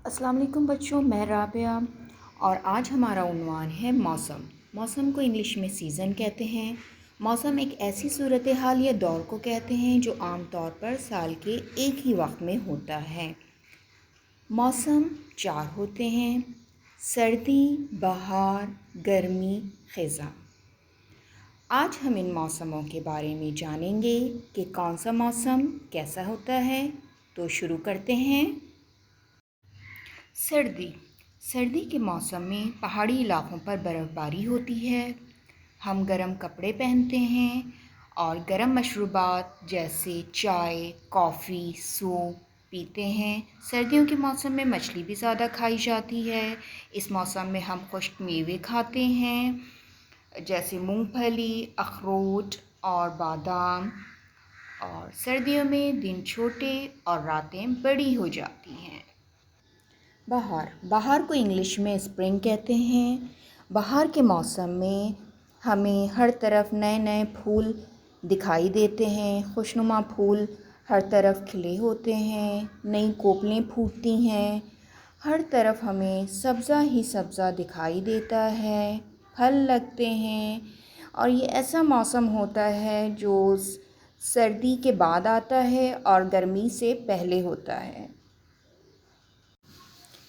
السلام علیکم بچوں، میں رابعہ اور آج ہمارا عنوان ہے موسم۔ موسم کو انگلش میں سیزن کہتے ہیں۔ موسم ایک ایسی صورتحال یا دور کو کہتے ہیں جو عام طور پر سال کے ایک ہی وقت میں ہوتا ہے۔ موسم 4 ہوتے ہیں: سردی، بہار، گرمی، خزاں۔ آج ہم ان موسموں کے بارے میں جانیں گے کہ کون سا موسم کیسا ہوتا ہے۔ تو شروع کرتے ہیں۔ سردی کے موسم میں پہاڑی علاقوں پر برف باری ہوتی ہے۔ ہم گرم کپڑے پہنتے ہیں اور گرم مشروبات جیسے چائے، کافی، سوپ پیتے ہیں۔ سردیوں کے موسم میں مچھلی بھی زیادہ کھائی جاتی ہے۔ اس موسم میں ہم خشک میوے کھاتے ہیں جیسے مونگ پھلی، اخروٹ اور بادام، اور سردیوں میں دن چھوٹے اور راتیں بڑی ہو جاتی ہیں۔ بہار کو انگلش میں اسپرنگ کہتے ہیں۔ بہار کے موسم میں ہمیں ہر طرف نئے نئے پھول دکھائی دیتے ہیں۔ خوشنما پھول ہر طرف کھلے ہوتے ہیں، نئی کوپلیں پھوٹتی ہیں، ہر طرف ہمیں سبزہ ہی سبزہ دکھائی دیتا ہے، پھل لگتے ہیں، اور یہ ایسا موسم ہوتا ہے جو سردی کے بعد آتا ہے اور گرمی سے پہلے ہوتا ہے۔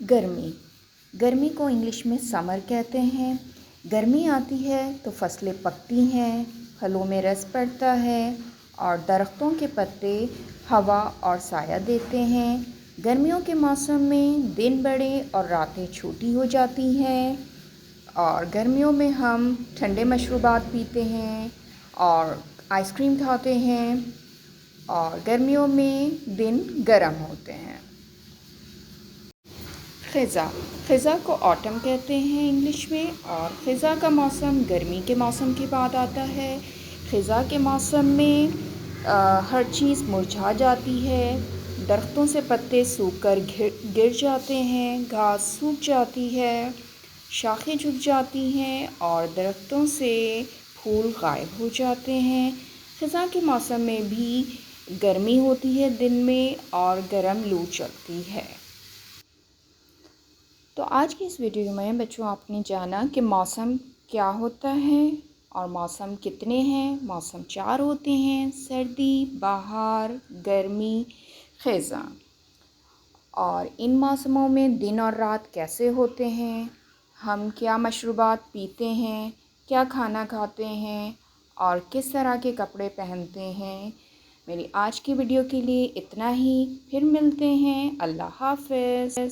گرمی کو انگلش میں سمر کہتے ہیں۔ گرمی آتی ہے تو فصلیں پکتی ہیں، پھلوں میں رس پڑتا ہے اور درختوں کے پتے ہوا اور سایہ دیتے ہیں۔ گرمیوں کے موسم میں دن بڑے اور راتیں چھوٹی ہو جاتی ہیں، اور گرمیوں میں ہم ٹھنڈے مشروبات پیتے ہیں اور آئس کریم کھاتے ہیں، اور گرمیوں میں دن گرم ہوتے ہیں۔ خزاں کو آٹم کہتے ہیں انگلش میں، اور خزاں کا موسم گرمی کے موسم کے بعد آتا ہے۔ خزاں کے موسم میں ہر چیز مرجھا جاتی ہے، درختوں سے پتے سوکھ کر گر جاتے ہیں، گھاس سوکھ جاتی ہے، شاخیں جھک جاتی ہیں اور درختوں سے پھول غائب ہو جاتے ہیں۔ خزاں کے موسم میں بھی گرمی ہوتی ہے دن میں اور گرم لو چلتی ہے۔ تو آج کی اس ویڈیو میں بچوں آپ نے جانا کہ موسم کیا ہوتا ہے اور موسم کتنے ہیں۔ موسم 4 ہوتے ہیں: سردی، بہار، گرمی، خزاں۔ اور ان موسموں میں دن اور رات کیسے ہوتے ہیں، ہم کیا مشروبات پیتے ہیں، کیا کھانا کھاتے ہیں اور کس طرح کے کپڑے پہنتے ہیں۔ میری آج کی ویڈیو کے لیے اتنا ہی، پھر ملتے ہیں۔ اللہ حافظ۔